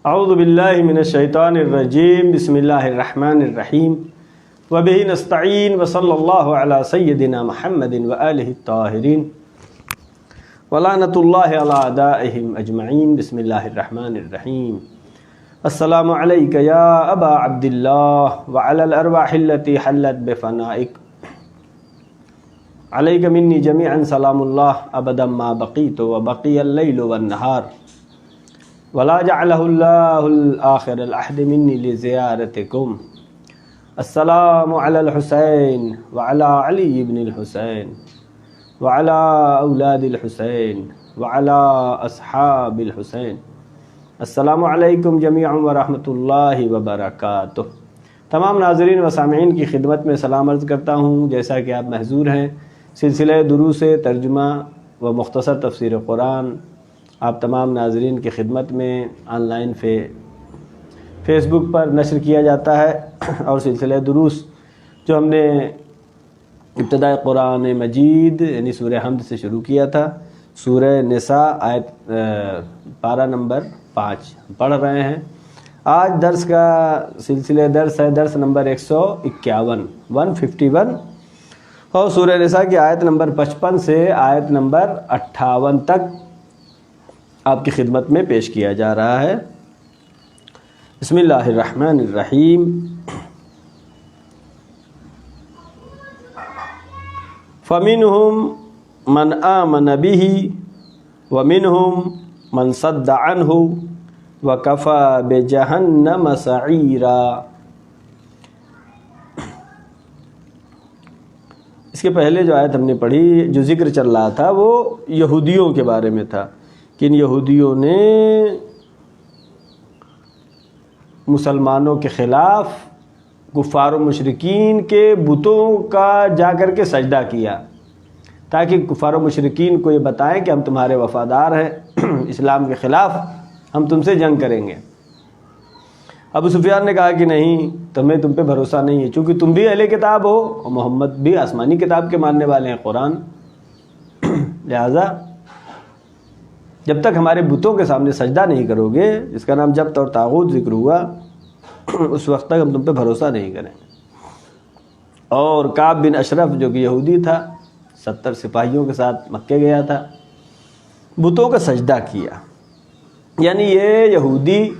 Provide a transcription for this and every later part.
اعوذ باللہ من الشیطان الرجیم بسم اللہ الرحمن الرحیم وبہ نستعین وصلی اللہ علی سیدنا محمد وآلہ الطاہرین ولعنۃ اللہ علی اعدائہم اجمعین بسم اللہ الرحمن الرحیم السلام علیک یا ابا عبداللہ وعلی الارواح التي حلت بفنائک علیک منی جمیعا سلام اللہ ابدا ما بقیت وبقی اللیل والنہار ولا جعلہ اللہ الآخر العہد منی لزیارتکم السلام علی الحسین وعلی علی بن الحسین وعلی اولاد الحسین وعلی اصحاب الحسین السلام علیکم جمیعا ورحمۃ اللہ وبرکاتہ۔ تمام ناظرین و سامعین کی خدمت میں سلام عرض کرتا ہوں۔ جیسا کہ آپ محظور ہیں، سلسلہ دروس ترجمہ و مختصر تفسیر قرآن آپ تمام ناظرین کی خدمت میں آن لائن فیس بک پر نشر کیا جاتا ہے، اور سلسلہ دروس جو ہم نے ابتداء قرآن مجید یعنی سورہ حمد سے شروع کیا تھا، سورہ نساء آیت پارہ نمبر 5 پڑھ رہے ہیں۔ آج درس کا سلسلہ درس ہے درس نمبر 151 اور سورہ نساء کی آیت نمبر 55 سے آیت نمبر 58 تک آپ کی خدمت میں پیش کیا جا رہا ہے۔ بسم اللہ الرحمن الرحیم۔ فَمِنْهُمْ مَنْ آمَنَ بِهِ وَمِنْهُمْ مَنْ صَدَّ عَنْهُ وَكَفَى بِجَهَنَّمَ سَعِيرًا۔ اس کے پہلے جو آیت ہم نے پڑھی، جو ذکر چل رہا تھا، وہ یہودیوں کے بارے میں تھا کہ ان یہودیوں نے مسلمانوں کے خلاف کفار و مشرکین کے بتوں کا جا کر کے سجدہ کیا، تاکہ کفار و مشرکین کو یہ بتائیں کہ ہم تمہارے وفادار ہیں، اسلام کے خلاف ہم تم سے جنگ کریں گے۔ ابو سفیان نے کہا کہ نہیں، تمہیں تم پہ بھروسہ نہیں ہے، چونکہ تم بھی اہل کتاب ہو اور محمد بھی آسمانی کتاب کے ماننے والے ہیں، قرآن، لہذا جب تک ہمارے بتوں کے سامنے سجدہ نہیں کرو گے، جس کا نام جبت اور طاغوت ذکر ہوا، اس وقت تک ہم تم پہ بھروسہ نہیں کریں گے۔ اور کعب بن اشرف جو کہ یہودی تھا، 70 سپاہیوں کے ساتھ مکے گیا تھا، بتوں کا سجدہ کیا۔ یعنی یہ یہودی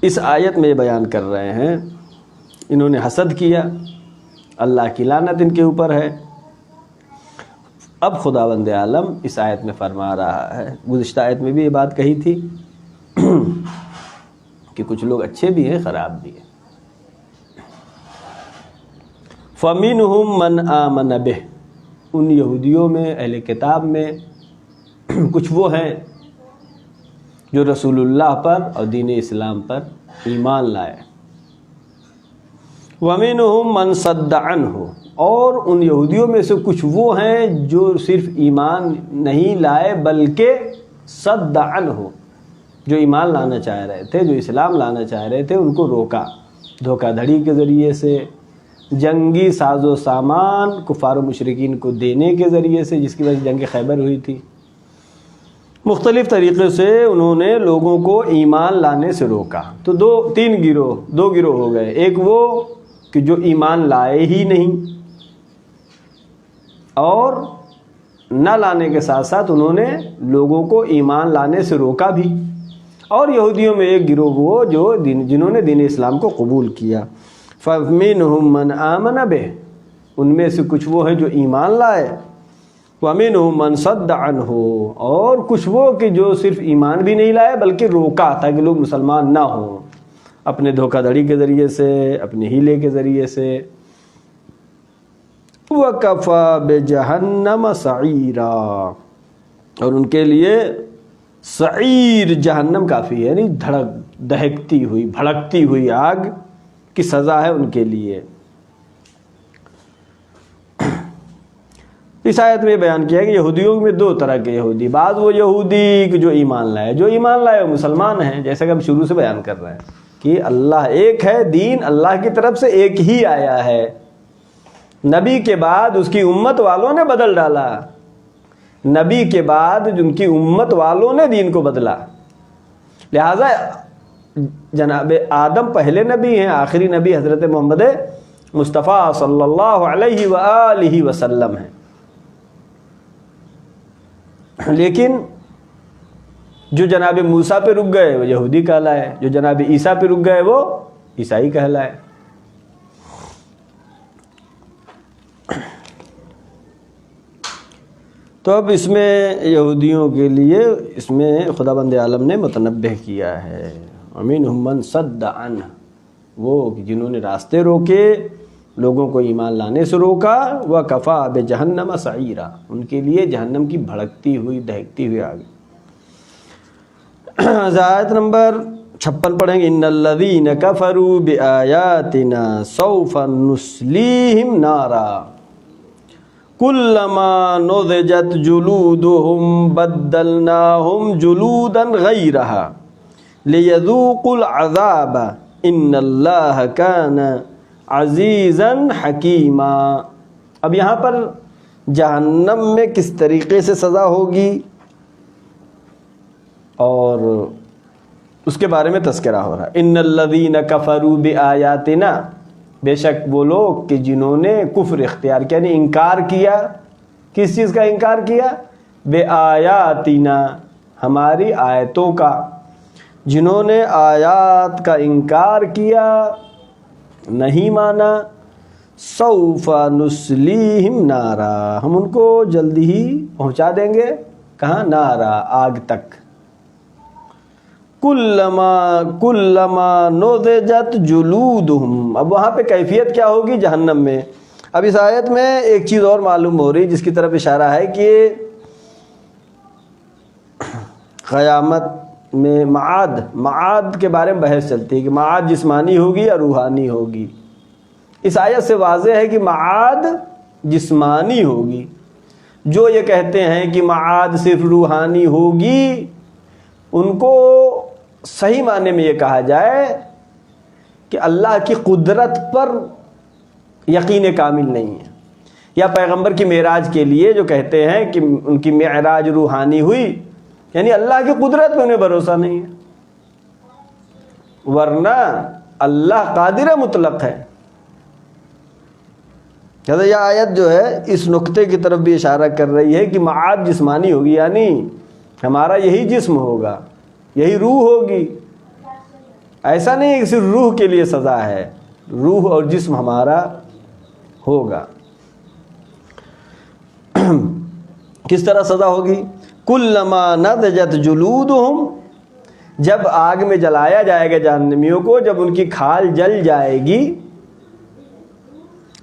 اس آیت میں بیان کر رہے ہیں، انہوں نے حسد کیا، اللہ کی لعنت ان کے اوپر ہے۔ اب خداوند عالم اس آیت میں فرما رہا ہے، گزشتہ آیت میں بھی یہ بات کہی تھی کہ کچھ لوگ اچھے بھی ہیں، خراب بھی ہیں۔ فَمِنْهُمْ مَنْ آمَنَ بِهِ، ان یہودیوں میں، اہل کتاب میں کچھ وہ ہیں جو رسول اللہ پر اور دین اسلام پر ایمان لائے۔ وَمِنْهُمْ مَنْ صَدَّ عَنْهُ، اور ان یہودیوں میں سے کچھ وہ ہیں جو صرف ایمان نہیں لائے بلکہ صد عنہ، جو ایمان لانا چاہ رہے تھے، جو اسلام لانا چاہ رہے تھے، ان کو روکا، دھوکہ دھڑی کے ذریعے سے، جنگی ساز و سامان کفار و مشرکین کو دینے کے ذریعے سے، جس کی وجہ سے جنگ خیبر ہوئی تھی۔ مختلف طریقے سے انہوں نے لوگوں کو ایمان لانے سے روکا۔ تو دو گروہ ہو گئے، ایک وہ کہ جو ایمان لائے ہی نہیں، اور نہ لانے کے ساتھ ساتھ انہوں نے لوگوں کو ایمان لانے سے روکا بھی، اور یہودیوں میں ایک گروہ وہ جو جنہوں نے دین اسلام کو قبول کیا۔ فَمِنْهُمْ مَنْ آمَنَ بِهِ، ان میں سے کچھ وہ ہیں جو ایمان لائے، وَمِنْهُمْ مَنْ صَدَّ عَنْهُ، اور کچھ وہ کہ جو صرف ایمان بھی نہیں لائے بلکہ روکا تاکہ لوگ مسلمان نہ ہوں، اپنے دھوکہ دھڑی کے ذریعے سے، اپنے ہیلے کے ذریعے سے۔ وَكَفَى بِجَهَنَّمَ سَعِيرًا، اور ان کے لیے سعیر جہنم کافی ہے، یعنی دہکتی ہوئی، بھڑکتی ہوئی آگ کی سزا ہے ان کے لیے۔ اس آیت میں بیان کیا ہے کہ یہودیوں میں دو طرح کے یہودی، بعض وہ یہودی جو ایمان لائے وہ مسلمان ہیں، جیسا کہ ہم شروع سے بیان کر رہے ہیں کہ اللہ ایک ہے، دین اللہ کی طرف سے ایک ہی آیا ہے، نبی کے بعد اس کی امت والوں نے بدل ڈالا، نبی کے بعد جن کی امت والوں نے دین کو بدلا، لہٰذا جناب آدم پہلے نبی ہیں، آخری نبی حضرت محمد مصطفیٰ صلی اللہ علیہ وآلہ وسلم ہیں. لیکن جو جناب موسیٰ پہ رک گئے وہ یہودی کہلائے، جو جناب عیسیٰ پہ رک گئے وہ عیسائی کہلائے. تو اب اس میں یہودیوں کے لیے اس میں خداوند عالم نے متنبہ کیا ہے، وَمِنْهُمْ مَنْ صَدَّ عَنْهُ، وہ جنہوں نے راستے روکے، لوگوں کو ایمان لانے سے روکا، وَكَفَى بِجَهَنَّمَ سَعِيرًا، ان کے لیے جہنم کی بھڑکتی ہوئی دہکتی ہوئی آگ. آیت نمبر 56 پڑھیں گے. إِنَّ الَّذِينَ كَفَرُوا بِآيَاتِنَا سَوْفَ نُصْلِيهِمْ نَارًا كُلَّمَا نُضِجَتْ جُلُودُهُمْ بَدَّلْنَاهُمْ جُلُودًا غَيْرَهَا لِيَذُوقُوا الْعَذَابَ إِنَّ اللَّهَ كَانَ عَزِيزًا حَكِيمًا. اب یہاں پر جہنم میں کس طریقے سے سزا ہوگی اور اس کے بارے میں تذکرہ ہو رہا ہے. ان الذین کفروا بآیاتنا، بے شک وہ لوگ کہ جنہوں نے کفر اختیار کیا، یعنی انکار کیا. کس چیز کا انکار کیا؟ بآیاتنا، ہماری آیتوں کا. جنہوں نے آیات کا انکار کیا، نہیں مانا، سوف نصلیہم نارا، ہم ان کو جلدی ہی پہنچا دیں گے. کہاں؟ نارا، آگ تک. کلما نضجت جلودہم، اب وہاں پہ کیفیت کیا ہوگی جہنم میں. اب اس آیت میں ایک چیز اور معلوم ہو رہی جس کی طرف اشارہ ہے کہ قیامت میں معاد کے بارے میں بحث چلتی ہے کہ معاد جسمانی ہوگی یا روحانی ہوگی. اس آیت سے واضح ہے کہ معاد جسمانی ہوگی. جو یہ کہتے ہیں کہ معاد صرف روحانی ہوگی، ان کو صحیح معنی میں یہ کہا جائے کہ اللہ کی قدرت پر یقین کامل نہیں ہے. یا پیغمبر کی معراج کے لیے جو کہتے ہیں کہ ان کی معراج روحانی ہوئی، یعنی اللہ کی قدرت پہ انہیں بھروسہ نہیں ہے. ورنہ اللہ قادر مطلق ہے. یہ آیت جو ہے اس نقطے کی طرف بھی اشارہ کر رہی ہے کہ معاد جسمانی ہوگی، یعنی ہمارا یہی جسم ہوگا، یہی روح ہوگی. ایسا نہیں ہے کہ صرف روح کے لیے سزا ہے، روح اور جسم ہمارا ہوگا. کس طرح سزا ہوگی؟ کلما نضجت جلودہم، جب آگ میں جلایا جائے گا جہنمیوں کو، جب ان کی کھال جل جائے گی،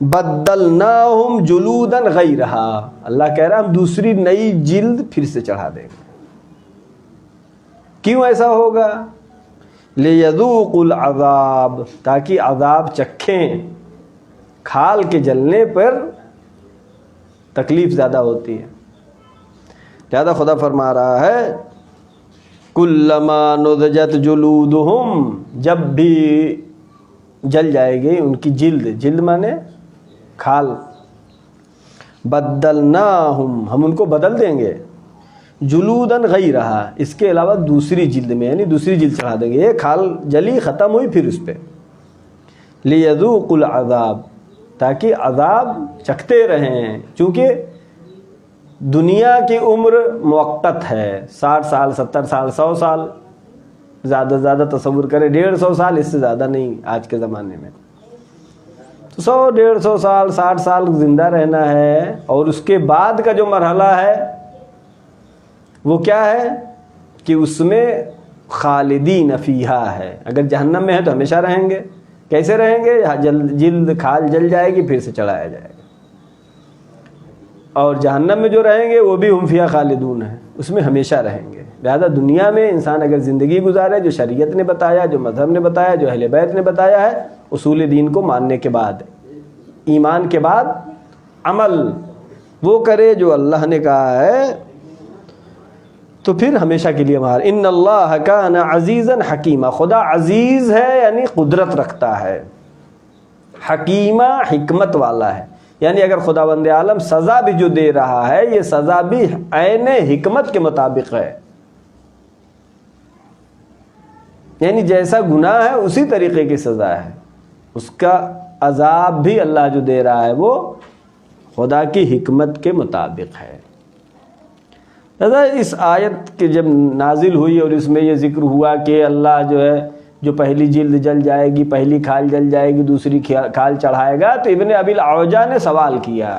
بدلناہم جلودا غیرہا، اللہ کہہ رہا ہم دوسری نئی جلد پھر سے چڑھا دیں گے. کیوں ایسا ہوگا؟ لِيَذُوقُوا الْعَذَابَ، تاکہ عذاب چکھیں. کھال کے جلنے پر تکلیف زیادہ ہوتی ہے. لہذا خدا فرما رہا ہے کُلَّمَا نُضِجَتْ جُلُودُهُمْ، جب بھی جل جائے گی ان کی جلد مانے کھال، بدلناہم، ہم ان کو بدل دیں گے، جلودن غیرہا، اس کے علاوہ دوسری جلد میں، یعنی دوسری جلد چڑھا دیں گے. یہ کھال جلی ختم ہوئی پھر اس پہ لیذوقوا العذاب، تاکہ عذاب چکھتے رہیں. چونکہ دنیا کی عمر موقت ہے، 60 سال 70 سال 100 سال، زیادہ سے زیادہ تصور کریں 150 سال، اس سے زیادہ نہیں آج کے زمانے میں. تو 100 150 سال 60 سال زندہ رہنا ہے. اور اس کے بعد کا جو مرحلہ ہے وہ کیا ہے کہ اس میں خالدین فیہا ہے. اگر جہنم میں ہے تو ہمیشہ رہیں گے. کیسے رہیں گے؟ جلد کھال جل جائے گی پھر سے چڑھایا جائے گا. اور جہنم میں جو رہیں گے وہ بھی ہم فیہا خالدون ہیں، اس میں ہمیشہ رہیں گے. لہذا دنیا میں انسان اگر زندگی گزارے جو شریعت نے بتایا، جو مذہب نے بتایا، جو اہل بیت نے بتایا ہے، اصول دین کو ماننے کے بعد، ایمان کے بعد عمل وہ کرے جو اللہ نے کہا ہے، تو پھر ہمیشہ کے لیے ہمارا. ان اللہ کان عزیزا حکیما، خدا عزیز ہے یعنی قدرت رکھتا ہے، حکیمہ حکمت والا ہے. یعنی اگر خداوند عالم سزا بھی جو دے رہا ہے، یہ سزا بھی عین حکمت کے مطابق ہے. یعنی جیسا گناہ ہے اسی طریقے کی سزا ہے، اس کا عذاب بھی اللہ جو دے رہا ہے وہ خدا کی حکمت کے مطابق ہے۔ لہذا اس آیت کے جب نازل ہوئی اور اس میں یہ ذکر ہوا کہ اللہ جو ہے جو پہلی جلد جل جائے گی، پہلی کھال جل جائے گی، دوسری کھال چڑھائے گا، تو ابن ابی العوجہ نے سوال کیا۔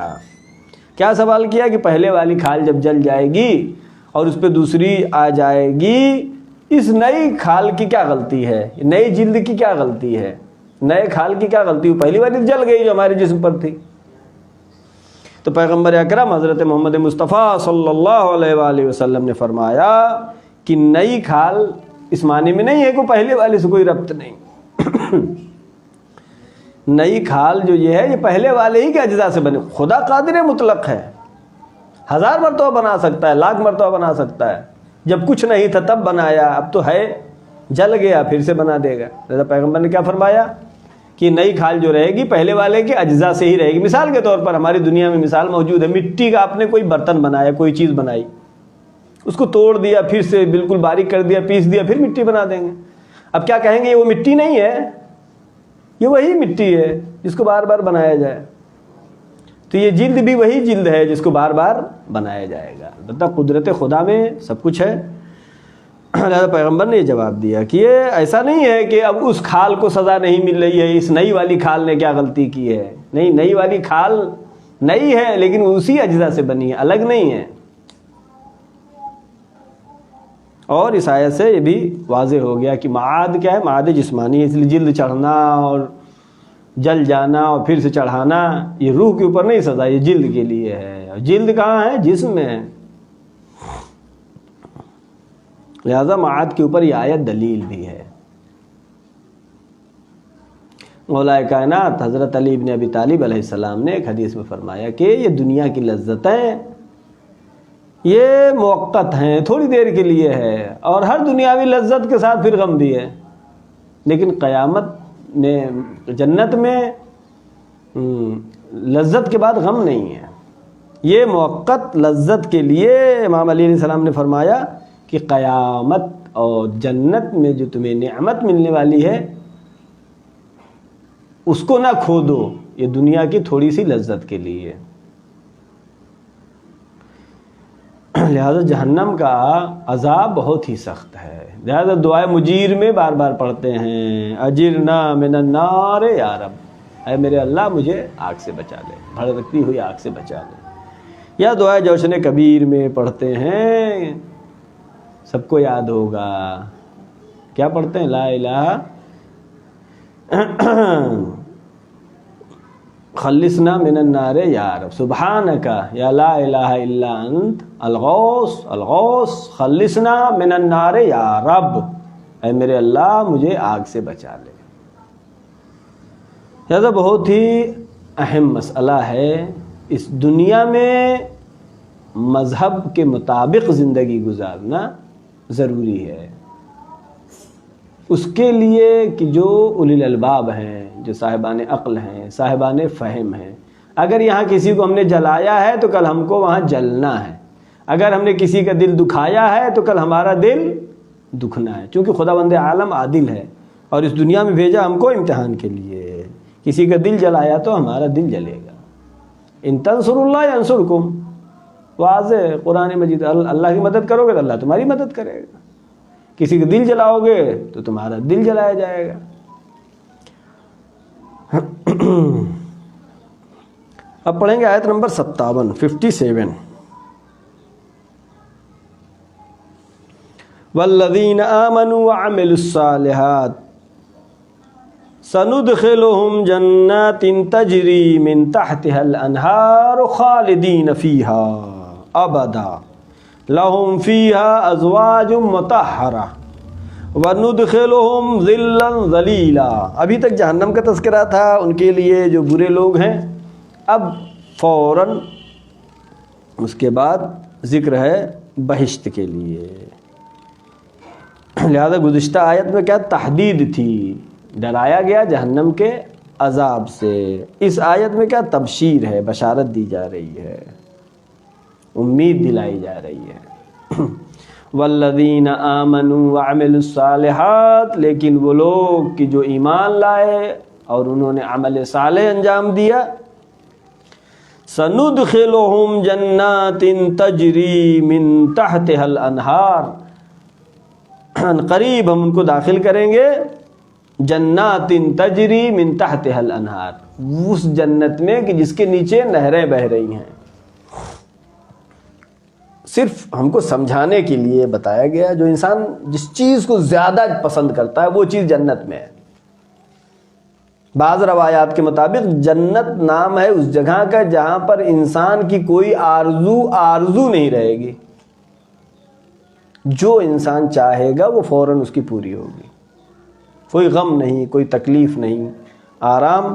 کیا سوال کیا کہ پہلے والی کھال جب جل جائے گی اور اس پہ دوسری آ جائے گی، اس نئی کھال کی کیا غلطی ہے، نئی جلد کی کیا غلطی ہے، نئے کھال کی کیا غلطی ہے؟ پہلی والی جل گئی جو ہمارے جسم پر تھی۔ تو پیغمبر اکرم حضرت محمد مصطفیٰ صلی اللہ علیہ وآلہ وسلم نے فرمایا کہ نئی کھال اس معنی میں نہیں ہے کہ پہلے والی سے کوئی ربط نہیں۔ نئی کھال جو یہ ہے یہ پہلے والے ہی کے اجزاء سے بنے۔ خدا قادر مطلق ہے، 1000 مرتبہ بنا سکتا ہے، 1,00,000 مرتبہ بنا سکتا ہے۔ جب کچھ نہیں تھا تب بنایا، اب تو ہے، جل گیا، پھر سے بنا دے گا۔ لہذا پیغمبر نے کیا فرمایا کہ نئی کھال جو رہے گی پہلے والے کے اجزاء سے ہی رہے گی۔ مثال کے طور پر ہماری دنیا میں مثال موجود ہے، مٹی کا آپ نے کوئی برتن بنایا، کوئی چیز بنائی، اس کو توڑ دیا، پھر سے بالکل باریک کر دیا، پیس دیا، پھر مٹی بنا دیں گے۔ اب کیا کہیں گے یہ وہ مٹی نہیں ہے، یہ وہی مٹی ہے جس کو بار بار بنایا جائے۔ تو یہ جلد بھی وہی جلد ہے جس کو بار بار بنایا جائے گا۔ البتہ قدرت خدا میں سب کچھ ہے۔ لہذا پیغمبر نے یہ جواب دیا کہ یہ ایسا نہیں ہے کہ اب اس کھال کو سزا نہیں مل رہی ہے، اس نئی والی کھال نے کیا غلطی کی ہے۔ نہیں، نئی والی کھال نئی ہے لیکن وہ اسی اجزاء سے بنی ہے، الگ نہیں ہے۔ اور اس آیت سے یہ بھی واضح ہو گیا کہ معاد کیا ہے، معاد جسمانی ہے، اس لیے جلد چڑھنا اور جل جانا اور پھر سے چڑھانا یہ روح کے اوپر نہیں سزا، یہ جلد کے لیے ہے۔ اور جلد کہاں ہے؟ جسم میں ہے۔ لہذا معاد کے اوپر یہ آیت دلیل بھی ہے۔ مولا کائنات حضرت علی بن ابی طالب علیہ السلام نے ایک حدیث میں فرمایا کہ یہ دنیا کی لذتیں یہ موقت ہیں، تھوڑی دیر کے لیے ہے، اور ہر دنیاوی لذت کے ساتھ پھر غم بھی ہے، لیکن قیامت میں جنت میں لذت کے بعد غم نہیں ہے۔ یہ موقت لذت کے لیے امام علی علیہ السلام نے فرمایا کہ قیامت اور جنت میں جو تمہیں نعمت ملنے والی ہے اس کو نہ کھو دو، یہ دنیا کی تھوڑی سی لذت کے لیے۔ لہذا جہنم کا عذاب بہت ہی سخت ہے۔ لہذا دعائے مجیر میں بار بار پڑھتے ہیں، اجرنا من النار یا رب، اے میرے اللہ مجھے آگ سے بچا لے، بھڑکتی ہوئی آگ سے بچا لے۔ یا دعائے جوشن کبیر میں پڑھتے ہیں، سب کو یاد ہوگا، کیا پڑھتے ہیں؟ لا الہ خلصنا من النار یا رب، سبحانک یا لا الہ الا انت الغوث الغوث خلصنا من النار یا رب، اے میرے اللہ مجھے آگ سے بچا لے۔ یہ بہت ہی اہم مسئلہ ہے۔ اس دنیا میں مذہب کے مطابق زندگی گزارنا ضروری ہے، اس کے لیے کہ جو اولی الالباب ہیں، جو صاحبان عقل ہیں، صاحبان فہم ہیں۔ اگر یہاں کسی کو ہم نے جلایا ہے تو کل ہم کو وہاں جلنا ہے، اگر ہم نے کسی کا دل دکھایا ہے تو کل ہمارا دل دکھنا ہے، چونکہ خداوند عالم عادل ہے اور اس دنیا میں بھیجا ہم کو امتحان کے لیے۔ کسی کا دل جلایا تو ہمارا دل جلے گا۔ ان تنصروا اللہ ینصرکم، واضح قرآن مجید، اللہ کی مدد کرو گے تو اللہ تمہاری مدد کرے گا، کسی کا دل جلاؤ گے تو تمہارا دل جلایا جائے گا۔ اب پڑھیں گے آیت نمبر 57 والذین آمنوا وعملوا الصالحات سندخلهم جنات تجری من تحتها الانہار خالدین فیہا ابدا لہم فیہا ازواج مطہرہ وندخلہم ظلا ظلیلا۔ ابھی تک جہنم کا تذکرہ تھا ان کے لیے جو برے لوگ ہیں، اب فوراً اس کے بعد ذکر ہے بہشت کے لیے۔ لہذا گزشتہ آیت میں کیا تحدید تھی، ڈرایا گیا جہنم کے عذاب سے۔ اس آیت میں کیا تبشیر ہے، بشارت دی جا رہی ہے، امید دلائی جا رہی ہے۔ والذین آمنوا وعملوا الصالحات، لیکن وہ لوگ کہ جو ایمان لائے اور انہوں نے عمل صالح انجام دیا، سندخلہم جنات تجری من تحتها الانہار، قریب ہم ان کو داخل کریں گے جنات تجری من تحتها الانہار، اس جنت میں کہ جس کے نیچے نہریں بہہ رہی ہیں۔ صرف ہم کو سمجھانے کے لیے بتایا گیا، جو انسان جس چیز کو زیادہ پسند کرتا ہے وہ چیز جنت میں ہے۔ بعض روایات کے مطابق جنت نام ہے اس جگہ کا جہاں پر انسان کی کوئی آرزو نہیں رہے گی، جو انسان چاہے گا وہ فوراً اس کی پوری ہوگی، کوئی غم نہیں، کوئی تکلیف نہیں، آرام۔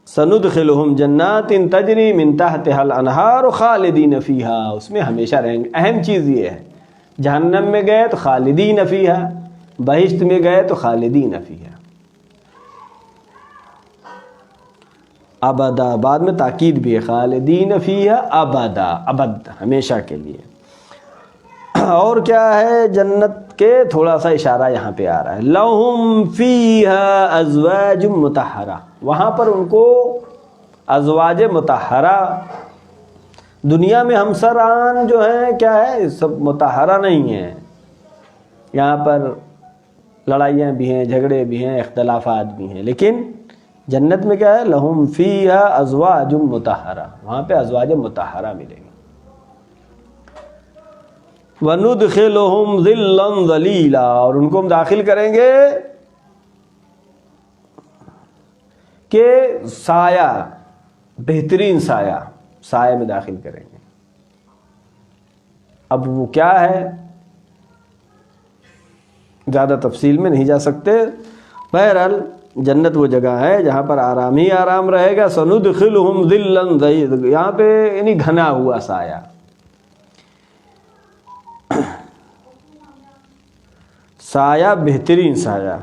سندخلہم جنات تجری من تحتها الانہار خالدین فیہا، اس میں ہمیشہ رہیں گے۔ اہم چیز یہ ہے، جہنم میں گئے تو خالدین فیہا، بہشت میں گئے تو خالدین فیہا، ابدا، بعد میں تاکید بھی ہے، خالدین فیہا ابدا، ابد، ہمیشہ کے لیے۔ اور کیا ہے جنت کے تھوڑا سا اشارہ یہاں پہ آ رہا ہے، لہم فیہا ازواج مطہرہ، وہاں پر ان کو ازواج مطہرہ، دنیا میں ہمسران جو ہیں کیا ہے، سب مطہرہ نہیں ہیں، یہاں پر لڑائیاں بھی ہیں، جھگڑے بھی ہیں، اختلافات بھی ہیں، لیکن جنت میں کیا ہے، لہم فیہا ازواج مطہرہ، وہاں پہ ازواج مطہرہ ملے گی۔ وَنُدْخِلُهُمْ ظِلًّا ظَلِيلًا، اور ان کو ہم داخل کریں گے کہ سایہ، بہترین سایہ، سایہ میں داخل کریں گے۔ اب وہ کیا ہے، زیادہ تفصیل میں نہیں جا سکتے، بہرحال جنت وہ جگہ ہے جہاں پر آرام ہی آرام رہے گا۔ سَنُدْخِلُهُمْ ظِلًّا ظَلِيلًا، یہاں پہ یعنی گھنا ہوا سایہ، سایہ، بہترین سایہ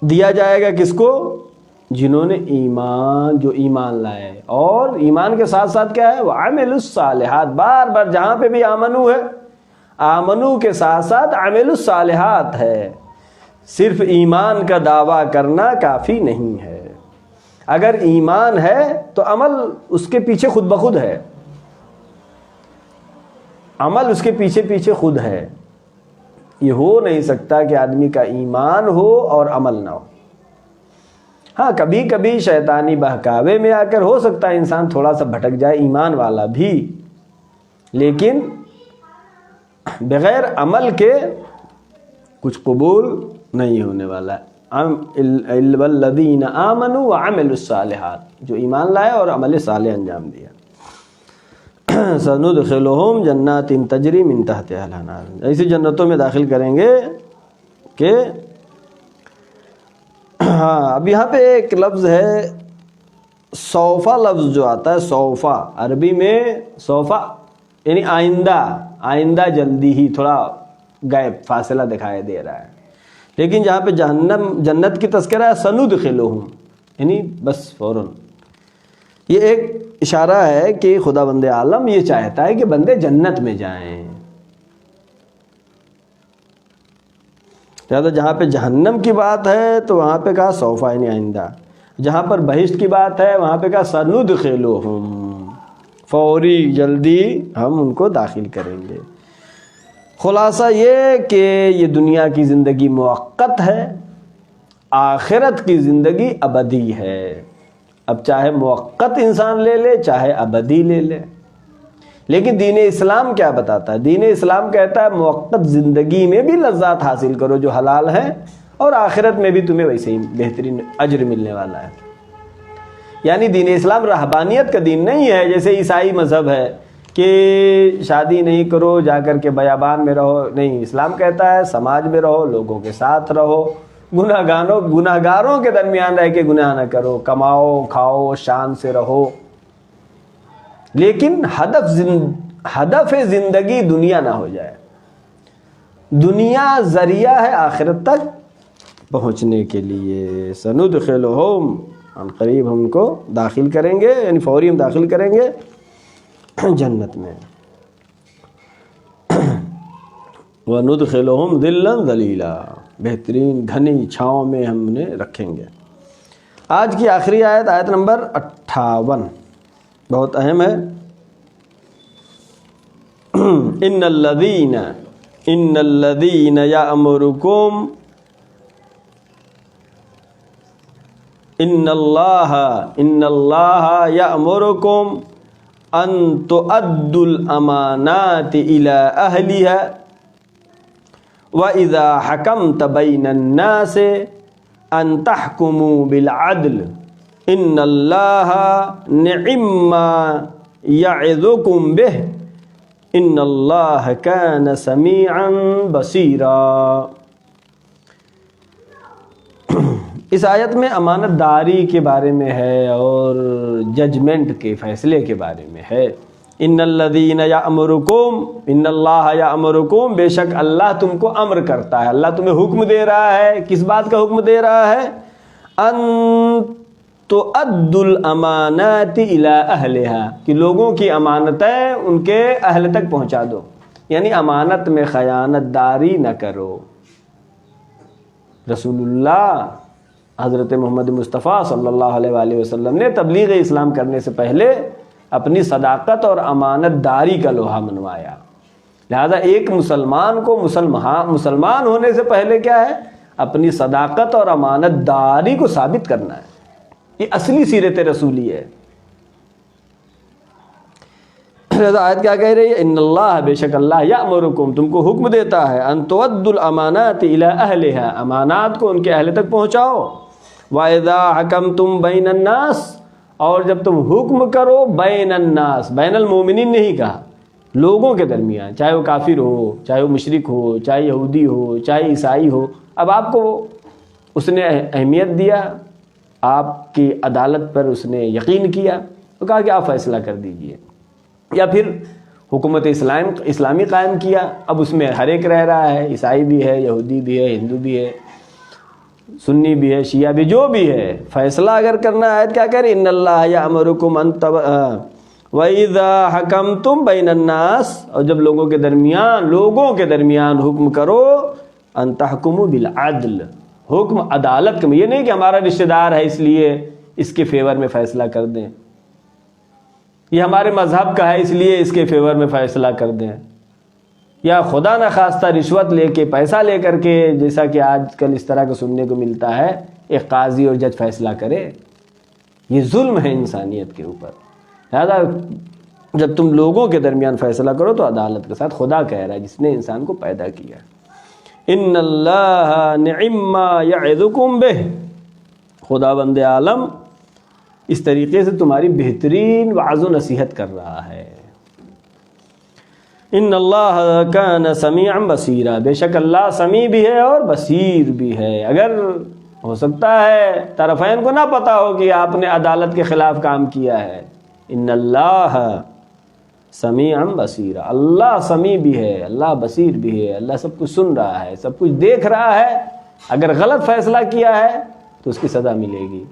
دیا جائے گا کس کو، جنہوں نے جو ایمان لائے، اور ایمان کے ساتھ ساتھ کیا ہے، وَعَمِلُوا الصَّالِحَاتِ، بار بار جہاں پہ بھی آمنو ہے، آمنو کے ساتھ ساتھ عمل الصالحات ہے۔ صرف ایمان کا دعویٰ کرنا کافی نہیں ہے، اگر ایمان ہے تو عمل اس کے پیچھے خود بخود ہے، عمل اس کے پیچھے پیچھے خود ہے۔ یہ ہو نہیں سکتا کہ آدمی کا ایمان ہو اور عمل نہ ہو۔ ہاں کبھی کبھی شیطانی بہکاوے میں آ کر ہو سکتا ہے انسان تھوڑا سا بھٹک جائے، ایمان والا بھی، لیکن بغیر عمل کے کچھ قبول نہیں ہونے والا ہے۔ والذین آمنوا وعملوا الصالحات، جو ایمان لائے اور عمل صالح انجام دیا۔ سندخلہم جنات تجری من تحتها الانہار، ایسی جنتوں میں داخل کریں گے کہ ہاں اب یہاں پہ ایک لفظ ہے سوفا، لفظ جو آتا ہے سوفا، عربی میں سوفا یعنی آئندہ، آئندہ جلدی ہی، تھوڑا غائب فاصلہ دکھائی دے رہا ہے، لیکن جہاں پہ جنت کی تذکرہ ہے سندخلہم یعنی بس فوراً، یہ ایک اشارہ ہے کہ خدا بند عالم یہ چاہتا ہے کہ بندے جنت میں جائیں، لہٰذا جہاں پہ جہنم کی بات ہے تو وہاں پہ کہا سوفا یعنی آئندہ، جہاں پر بہشت کی بات ہے وہاں پہ کہا سندخلہم، فوری جلدی ہم ان کو داخل کریں گے۔ خلاصہ یہ کہ یہ دنیا کی زندگی موقت ہے، آخرت کی زندگی ابدی ہے۔ اب چاہے موقت انسان لے لے چاہے ابدی لے لے، لیکن دین اسلام کیا بتاتا ہے؟ دین اسلام کہتا ہے موقت زندگی میں بھی لذات حاصل کرو جو حلال ہیں، اور آخرت میں بھی تمہیں ویسے ہی بہترین اجر ملنے والا ہے۔ یعنی دین اسلام رہبانیت کا دین نہیں ہے، جیسے عیسائی مذہب ہے کہ شادی نہیں کرو، جا کر کے بیابان میں رہو، نہیں، اسلام کہتا ہے سماج میں رہو، لوگوں کے ساتھ رہو، گناہ گاروں کے درمیان رہ کے گناہ نہ کرو، کماؤ کھاؤ شان سے رہو، لیکن ہدف زندگی دنیا نہ ہو جائے۔ دنیا ذریعہ ہے آخرت تک پہنچنے کے لیے۔ سندخلہم، ہم قریب ہم کو داخل کریں گے، یعنی فوری ہم داخل کریں گے جنت میں۔ وَنُدْخِلُهُمْ ظِلًّا ظَلِيلًا، بہترین گھنی چھاؤں میں ہم انہیں رکھیں گے۔ آج کی آخری آیت، آیت نمبر 58، بہت اہم ہے۔ ان الذین یأمرکم ان اللہ یأمرکم ان تؤدوا الامانات الى اہلها وَإِذَا حَكَمْتَ بَيْنَ النَّاسِ أَن تَحْكُمُوا بِالْعَدْلِ إِنَّ اللَّهَ نِعِمَّا يَعِظُكُمْ بِهِ إِنَّ اللَّهَ كَانَ سَمِيعًا بَصِيرًا۔ اس آیت میں امانت داری کے بارے میں ہے اور ججمنٹ کے فیصلے کے بارے میں ہے۔ ان الذین یأمرکم، ان اللہ یأمرکم، بے شک اللہ تم کو امر کرتا ہے، اللہ تمہیں حکم دے رہا ہے۔ کس بات کا حکم دے رہا ہے؟ ان تؤدوا الامانات الی اہلها، کہ لوگوں کی امانتیں ان کے اہل تک پہنچا دو، یعنی امانت میں خیانت داری نہ کرو۔ رسول اللہ حضرت محمد مصطفیٰ صلی اللہ علیہ وآلہ وسلم نے تبلیغ اسلام کرنے سے پہلے اپنی صداقت اور امانت داری کا لوہا منوایا۔ لہذا ایک مسلمان کو مسلمان ہونے سے پہلے کیا ہے؟ اپنی صداقت اور امانت داری کو ثابت کرنا ہے۔ یہ اصلی سیرت رسولی ہے۔ لہذا آیت کیا کہہ رہی ہے؟ ان اللہ، بے شک اللہ، یأمرکم، تم کو حکم دیتا ہے، ان تؤدوا الامانات الی اہلها، امانات کو ان کے اہل تک پہنچاؤ۔ وَإِذَا حَكَمْتُمْ بَيْنَ النَّاسِ، اور جب تم حکم کرو بین الناس، بین المومنین نہیں کہا، لوگوں کے درمیان، چاہے وہ کافر ہو، چاہے وہ مشرک ہو، چاہے یہودی ہو، چاہے عیسائی ہو۔ اب آپ کو اس نے اہمیت دیا، آپ کی عدالت پر اس نے یقین کیا، تو کہا کہ آپ فیصلہ کر دیجئے۔ یا پھر حکومت اسلامی قائم کیا، اب اس میں ہر ایک رہ رہا ہے، عیسائی بھی ہے، یہودی بھی ہے، ہندو بھی ہے، سنی بھی ہے، شیعہ بھی، جو بھی ہے، فیصلہ اگر کرنا ہے، کیا کہہ رہے؟ ان اللہ یأمرکم ان وَإِذَا حَكَمْتُمْ بَيْنَ النَّاسِ، اور جب لوگوں کے درمیان حکم کرو، ان تحکموا بالعدل، حکم عدالت کا، یہ نہیں کہ ہمارا رشتہ دار ہے اس لیے اس کے فیور میں فیصلہ کر دیں، یہ ہمارے مذہب کا ہے اس لیے اس کے فیور میں فیصلہ کر دیں، یا خدا نخواستہ رشوت لے کے، پیسہ لے کر کے، جیسا کہ آج کل اس طرح کا سننے کو ملتا ہے، ایک قاضی اور جج فیصلہ کرے۔ یہ ظلم ہے انسانیت کے اوپر۔ لہذا جب تم لوگوں کے درمیان فیصلہ کرو تو عدالت کے ساتھ، خدا کہہ رہا ہے جس نے انسان کو پیدا کیا، ان اللہ نعم ما یعظکم بہ، خداوند عالم اس طریقے سے تمہاری بہترین وعظ و نصیحت کر رہا ہے۔ ان اللہ کان سمیعا بصیرا، بے شک اللہ سمیع بھی ہے اور بصیر بھی ہے۔ اگر ہو سکتا ہے طرفین کو نہ پتا ہو کہ آپ نے عدالت کے خلاف کام کیا ہے، ان اللہ سمیعا بصیرا، اللہ سمیع بھی ہے، اللہ بصیر بھی ہے، اللہ سب کچھ سن رہا ہے، سب کچھ دیکھ رہا ہے۔ اگر غلط فیصلہ کیا ہے تو اس کی سزا ملے گی،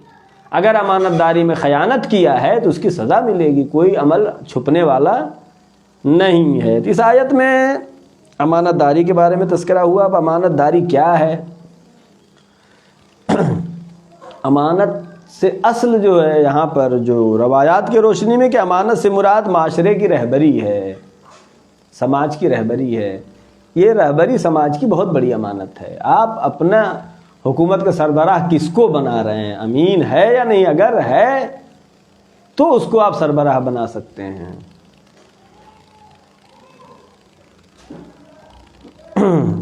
اگر امانت داری میں خیانت کیا ہے تو اس کی سزا ملے گی، کوئی عمل چھپنے والا نہیں ہے۔ اس آیت میں امانت داری کے بارے میں تذکرہ ہوا۔ اب امانت داری کیا ہے؟ امانت سے اصل جو ہے یہاں پر جو روایات کی روشنی میں کہ امانت سے مراد معاشرے کی رہبری ہے، سماج کی رہبری ہے۔ یہ رہبری سماج کی بہت بڑی امانت ہے۔ آپ اپنا حکومت کا سربراہ کس کو بنا رہے ہیں؟ امین ہے یا نہیں؟ اگر ہے تو اس کو آپ سربراہ بنا سکتے ہیں۔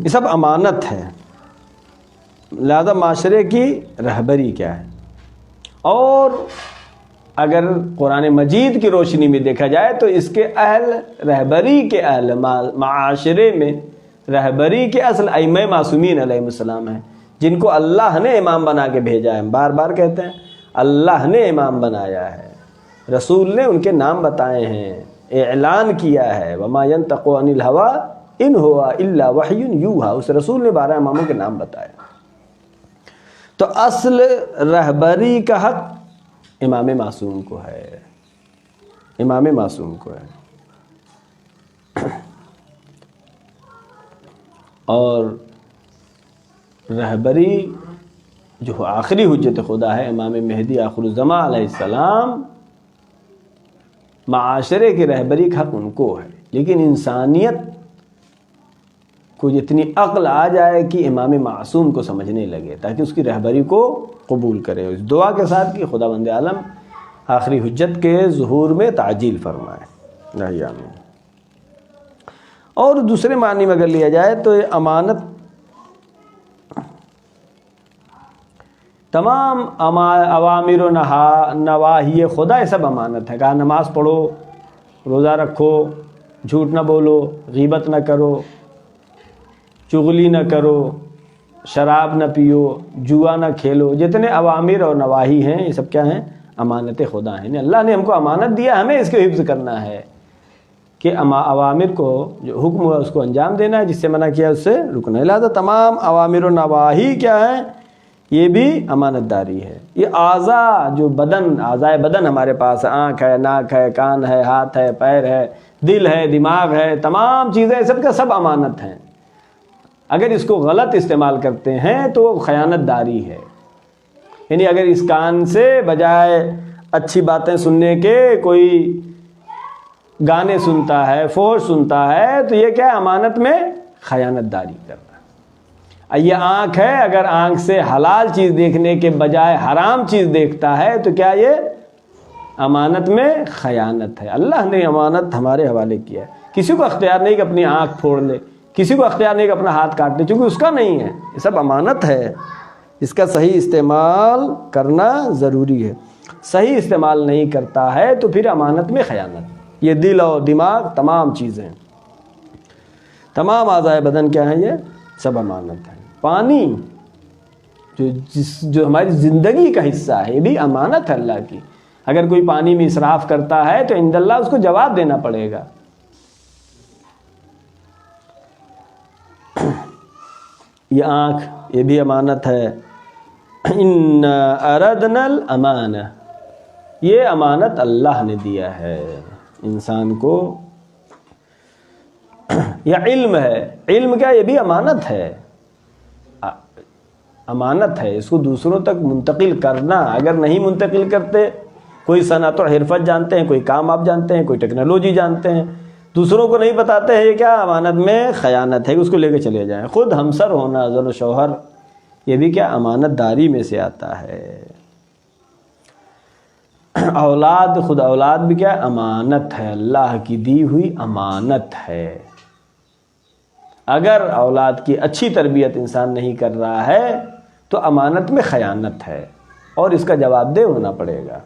یہ سب امانت ہے۔ لہذا معاشرے کی رہبری کیا ہے؟ اور اگر قرآن مجید کی روشنی میں دیکھا جائے تو اس کے اہل، رہبری کے اہل معاشرے میں رہبری کے اصل ائمہ معصومین علیہ السلام ہیں، جن کو اللہ نے امام بنا کے بھیجا ہے۔ بار بار کہتے ہیں اللہ نے امام بنایا ہے، رسول نے ان کے نام بتائے ہیں، اعلان کیا ہے، وما ينطق عن الهوى ان هو الا وحی یوحى، اس رسول نے 12 اماموں کے نام بتائے۔ تو اصل رہبری کا حق امام معصوم کو ہے، امام معصوم کو ہے۔ اور رہبری جو آخری حجت خدا ہے امام مہدی آخر الزمان علیہ السلام، معاشرے کی رہبری کا حق ان کو ہے، لیکن انسانیت کو جتنی عقل آ جائے کہ امام معصوم کو سمجھنے لگے تاکہ اس کی رہبری کو قبول کرے، اس دعا کے ساتھ کہ خداوند عالم آخری حجت کے ظہور میں تعجیل فرمائے۔ آمین۔ اور دوسرے معنی میں اگر لیا جائے تو یہ امانت تمام اوامر و نواہی خدا یہ سب امانت ہے۔ کہا نماز پڑھو، روزہ رکھو، جھوٹ نہ بولو، غیبت نہ کرو، چغلی نہ کرو، شراب نہ پیو، جوا نہ کھیلو، جتنے اوامر اور نواہی ہیں یہ سب کیا ہیں؟ امانت خدا ہیں۔ اللہ نے ہم کو امانت دیا، ہمیں اس کے حفظ کرنا ہے کہ اوامر کو جو حکم ہوا اس کو انجام دینا ہے، جس سے منع کیا اس سے رکنا ہے۔ لہٰذا تمام اوامر و نواہی کیا ہیں؟ یہ بھی امانت داری ہے۔ یہ اعضاء جو اعضائے بدن ہمارے پاس، آنکھ ہے، ناک ہے، کان ہے، ہاتھ ہے، پیر ہے، دل ہے، دماغ ہے، تمام چیزیں سب کا سب امانت ہیں۔ اگر اس کو غلط استعمال کرتے ہیں تو وہ خیانت داری ہے۔ یعنی اگر اس کان سے بجائے اچھی باتیں سننے کے کوئی گانے سنتا ہے، فحش سنتا ہے، تو یہ کیا ہے؟ امانت میں خیانت داری کرنا۔ یہ آنکھ ہے، اگر آنکھ سے حلال چیز دیکھنے کے بجائے حرام چیز دیکھتا ہے تو کیا یہ امانت میں خیانت ہے۔ اللہ نے امانت ہمارے حوالے کیا ہے۔ کسی کو اختیار نہیں کہ اپنی آنکھ پھوڑ لے، کسی کو اختیار نہیں کہ اپنا ہاتھ کاٹ لے، چونکہ اس کا نہیں ہے، یہ سب امانت ہے۔ اس کا صحیح استعمال کرنا ضروری ہے۔ صحیح استعمال نہیں کرتا ہے تو پھر امانت میں خیانت۔ یہ دل اور دماغ تمام چیزیں، تمام اعضائے بدن کیا ہیں؟ یہ سب امانت ہے۔ پانی جو ہماری زندگی کا حصہ ہے، یہ بھی امانت ہے اللہ کی۔ اگر کوئی پانی میں اسراف کرتا ہے تو عند اللہ اس کو جواب دینا پڑے گا۔ یہ آنکھ، یہ بھی امانت ہے۔ ان اردنا الامانہ، یہ امانت اللہ نے دیا ہے انسان کو۔ یہ علم ہے، علم کیا؟ یہ بھی امانت ہے، امانت ہے۔ اس کو دوسروں تک منتقل کرنا، اگر نہیں منتقل کرتے، کوئی صنعت و حرفت جانتے ہیں، کوئی کام آپ جانتے ہیں، کوئی ٹیکنالوجی جانتے ہیں، دوسروں کو نہیں بتاتے ہیں، یہ کیا؟ امانت میں خیانت ہے کہ اس کو لے کے چلے جائیں۔ خود ہمسر ہونا، زن و شوہر، یہ بھی کیا؟ امانت داری میں سے آتا ہے۔ اولاد، خود اولاد بھی کیا؟ امانت ہے، اللہ کی دی ہوئی امانت ہے۔ اگر اولاد کی اچھی تربیت انسان نہیں کر رہا ہے تو امانت میں خیانت ہے اور اس کا جواب دہ ہونا پڑے گا۔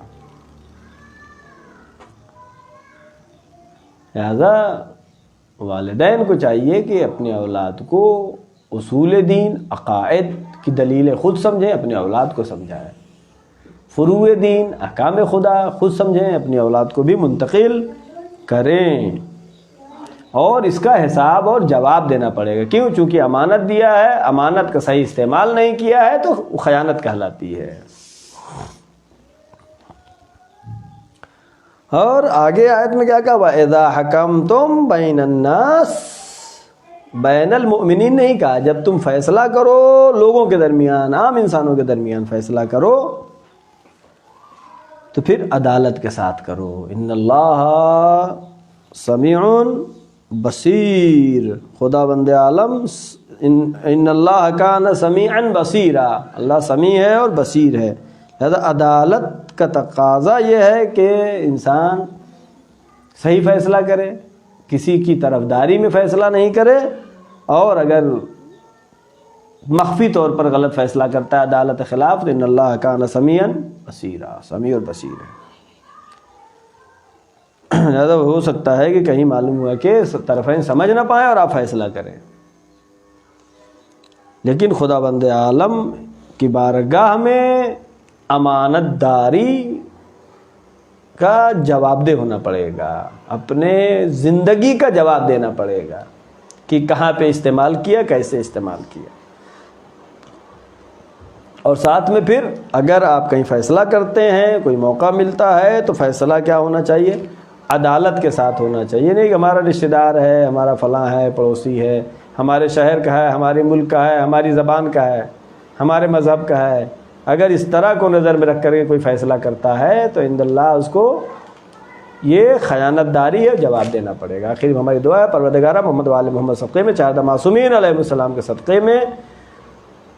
لہذا والدین کو چاہیے کہ اپنے اولاد کو اصول دین، عقائد کی دلیلیں خود سمجھیں، اپنے اولاد کو سمجھائیں۔ فروع دین، احکام خدا خود سمجھیں، اپنی اولاد کو بھی منتقل کریں، اور اس کا حساب اور جواب دینا پڑے گا۔ کیوں؟ چونکہ امانت دیا ہے، امانت کا صحیح استعمال نہیں کیا ہے تو خیانت کہلاتی ہے۔ اور آگے آیت میں کیا کہا؟ وَإِذَا حَكَمْتُمْ بَيْنَ النَّاسِ، بین المؤمنین نہیں کہا۔ جب تم فیصلہ کرو لوگوں کے درمیان، عام انسانوں کے درمیان فیصلہ کرو تو پھر عدالت کے ساتھ کرو۔ ان اللہ سمیع بصیر، خدا بند عالم، ان اللہ کان سمیعا بصیرا، اللہ سمیع ہے اور بصیر ہے۔ لہذا عدالت کا تقاضا یہ ہے کہ انسان صحیح فیصلہ کرے، کسی کی طرفداری میں فیصلہ نہیں کرے، اور اگر مخفی طور پر غلط فیصلہ کرتا ہے عدالت کے خلاف تو ان اللہ کان سمیعا بصیرا، سمیع اور بصیر ہے۔ زیادہ ہو سکتا ہے کہ کہیں معلوم ہوا کہ طرفین سمجھ نہ پائیں اور آپ فیصلہ کریں، لیکن خدا بند عالم کی بارگاہ میں امانت داری کا جواب دہ ہونا پڑے گا، اپنے زندگی کا جواب دینا پڑے گا کہ کہاں پہ استعمال کیا، کیسے استعمال کیا۔ اور ساتھ میں پھر اگر آپ کہیں فیصلہ کرتے ہیں، کوئی موقع ملتا ہے تو فیصلہ کیا ہونا چاہیے؟ عدالت کے ساتھ ہونا چاہیے۔ نہیں کہ ہمارا رشتہ دار ہے، ہمارا فلاں ہے، پڑوسی ہے، ہمارے شہر کا ہے، ہمارے ملک کا ہے، ہماری زبان کا ہے، ہمارے مذہب کا ہے، اگر اس طرح کو نظر میں رکھ کر کے کوئی فیصلہ کرتا ہے تو عند اللہ اس کو یہ خیانت داری ہے، جواب دینا پڑے گا۔ آخر ہماری دعا ہے پروردگارہ محمد وآل محمد صدقے میں چاردہ معصومین علیہ السلام کے صدقے میں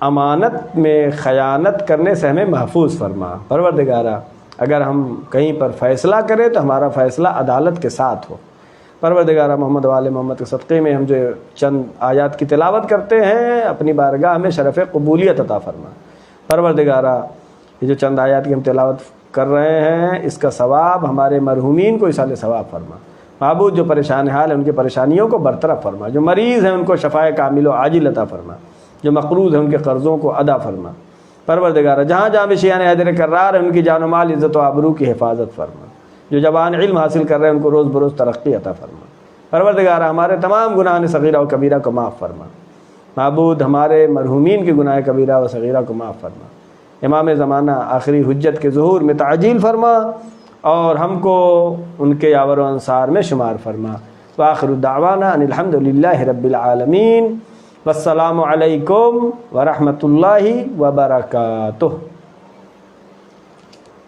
امانت میں خیانت کرنے سے ہمیں محفوظ فرما۔ پروردگارہ اگر ہم کہیں پر فیصلہ کریں تو ہمارا فیصلہ عدالت کے ساتھ ہو۔ پروردگارہ محمد وآل محمد کے صدقے میں ہم جو چند آیات کی تلاوت کرتے ہیں اپنی بارگاہ میں شرف قبولیت عطا فرما۔ پروردگارہ یہ جو چند آیات کی ہم تلاوت کر رہے ہیں اس کا ثواب ہمارے مرحومین کو ایصال ثواب فرما۔ معبود جو پریشان حال ہیں ان کی پریشانیوں کو برطرف فرما، جو مریض ہیں ان کو شفائے کامل و عاجل عطا فرما، جو مقروض ہیں ان کے قرضوں کو ادا فرما۔ پروردگارہ جہاں جہاں بھی شیعان حیدر کرار ہیں ان کی جان و مال عزت و آبرو کی حفاظت فرما، جو جوان علم حاصل کر رہے ہیں ان کو روز بروز ترقی عطا فرما۔ پروردگارہ ہمارے تمام گناہ صغیرہ و کبیرہ کو معاف فرما۔ معبود ہمارے مرحومین کی گناہ کبیرہ و صغیرہ کو معاف فرما۔ امام زمانہ آخری حجت کے ظہور میں تعجیل فرما اور ہم کو ان کے یاور و انصار میں شمار فرما۔ وآخر دعوانا ان الحمد للہ رب العالمین، والسلام علیکم ورحمۃ اللہ وبرکاتہ۔